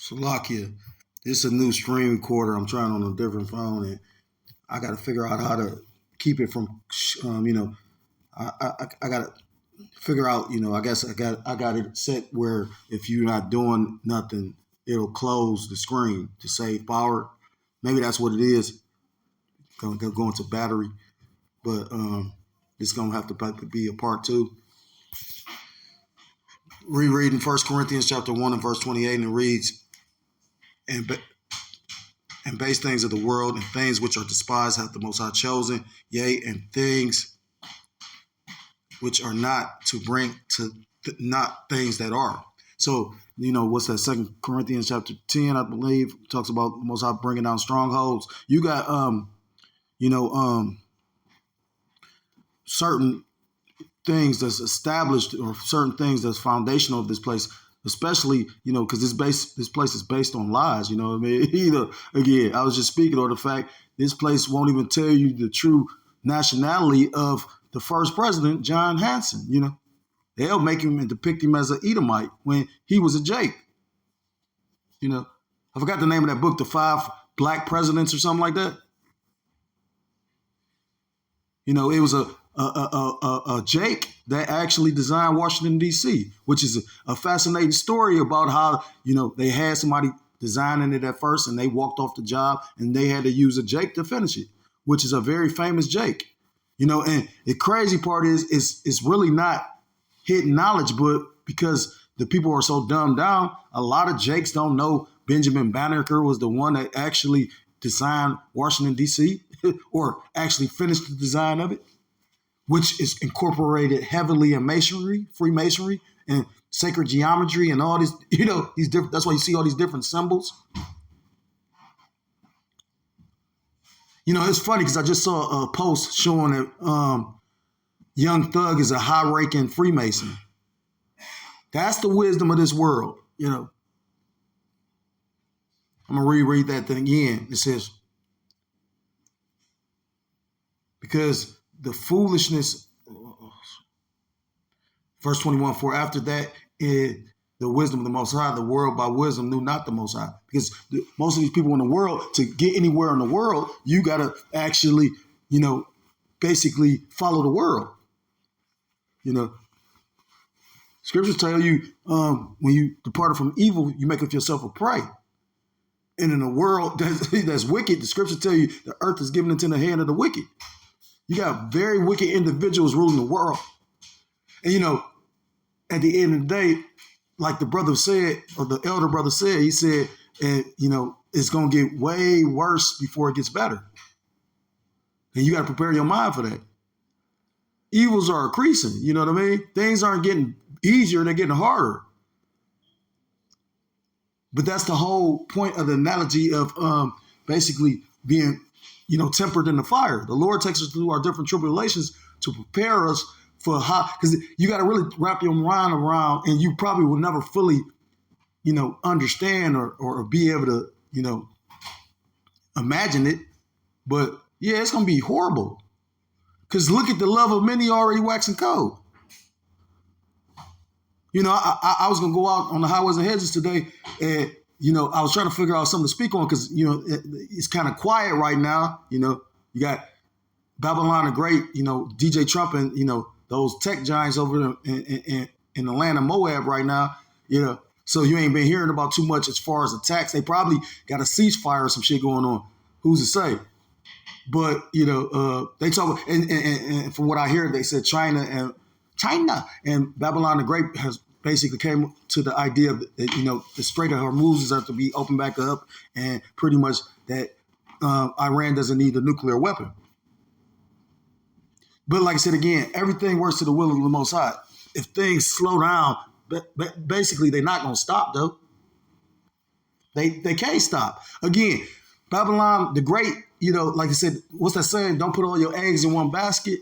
Salakia, it's a new stream recorder. I'm trying on a different phone, and I got to figure out how to keep it from, I got to figure out, I guess I got it set where if you're not doing nothing, it'll close the screen to save power. Maybe that's what it is. Go into battery, but it's gonna have to be a part two. Rereading 1 Corinthians chapter 1 and verse 28, and it reads, and base things of the world and things which are despised hath the Most High chosen, yea, and things which are not to bring to not things that are. So, what's that? 2 Corinthians chapter 10, I believe, talks about the Most High bringing down strongholds. You got, certain things that's established or certain things that's foundational of this place, especially, because this place is based on lies, you know what I mean? Again, I was just speaking on the fact this place won't even tell you the true nationality of the first president, John Hanson, They'll make him and depict him as an Edomite when he was a Jake. I forgot the name of that book, The Five Black Presidents or something like that. It was a Jake that actually designed Washington, D.C., which is a fascinating story about how, they had somebody designing it at first and they walked off the job and they had to use a Jake to finish it, which is a very famous Jake. And the crazy part is it's really not hidden knowledge, but because the people are so dumbed down, a lot of Jakes don't know Benjamin Banneker was the one that actually designed Washington, D.C., or actually finished the design of it, which is incorporated heavily in masonry, Freemasonry, and sacred geometry and all these, these different, that's why you see all these different symbols. It's funny because I just saw a post showing that Young Thug is a high-ranking Freemason. That's the wisdom of this world, I'm going to reread that thing again. It says, because the foolishness, verse 21, for after that, the wisdom of the Most High, the world by wisdom knew not the Most High. Because most of these people in the world, to get anywhere in the world, you got to actually, basically follow the world. Scriptures tell you when you departed from evil, you make of yourself a prey. And in a world that's wicked, the scriptures tell you the earth is given into the hand of the wicked. You got very wicked individuals ruling the world. And, at the end of the day, like the brother said, or the elder brother said, he said, it's going to get way worse before it gets better. And you got to prepare your mind for that. Evils are increasing, you know what I mean? Things aren't getting easier, they're getting harder. But that's the whole point of the analogy of basically being, tempered in the fire. The Lord takes us through our different tribulations to prepare us for how, because you got to really wrap your mind around, and you probably will never fully, understand or be able to, imagine it. But yeah, it's going to be horrible. Because look at the love of many already waxing cold. I was going to go out on the highways and hedges today, and, I was trying to figure out something to speak on because, it's kind of quiet right now. You got Babylon the Great, DJ Trump and, those tech giants over in the land of Moab right now, So you ain't been hearing about too much as far as attacks. They probably got a ceasefire or some shit going on. Who's to say? But, they talk, and from what I hear, they said China and Babylon the Great has basically came to the idea that, the Strait of Hormuz is have to be opened back up, and pretty much that Iran doesn't need a nuclear weapon. But like I said, again, everything works to the will of the Most High. If things slow down, basically they're not going to stop, though. They can't stop. Again, Babylon the Great, like I said, what's that saying? Don't put all your eggs in one basket.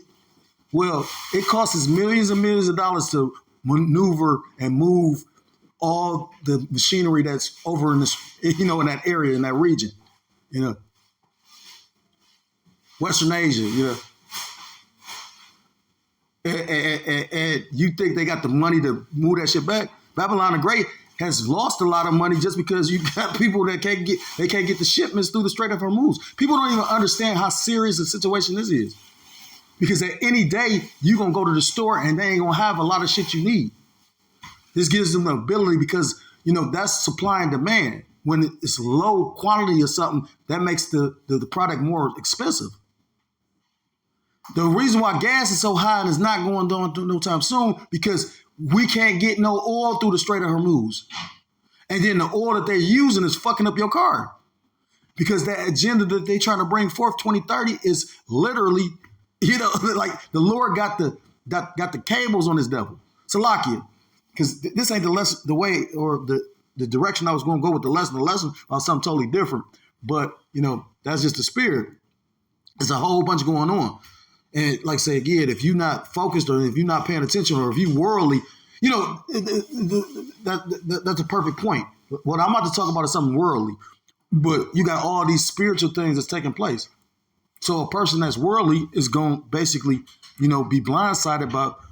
Well, it costs millions and millions of dollars to maneuver and move all the machinery that's over in this, in that area, in that region, Western Asia, And you think they got the money to move that shit back? Babylon the Great has lost a lot of money just because you got people that can't get the shipments through the Strait of Hormuz. People don't even understand how serious the situation this is. Because at any day, you're going to go to the store and they ain't going to have a lot of shit you need. This gives them the ability because, that's supply and demand. When it's low quality or something, that makes the product more expensive. The reason why gas is so high and it's not going down no time soon, because we can't get no oil through the Strait of Hormuz. And then the oil that they're using is fucking up your car. Because that agenda that they're trying to bring forth 2030 is literally, like the Lord got the cables on this devil. Salakia. Because this ain't the way or the direction I was going to go with the lesson. The lesson about something totally different. But, that's just the spirit. There's a whole bunch going on. And like I say again, if you're not focused or if you're not paying attention or if you're worldly, that's a perfect point. What I'm about to talk about is something worldly. But you got all these spiritual things that's taking place. So a person that's worldly is going to basically, be blindsided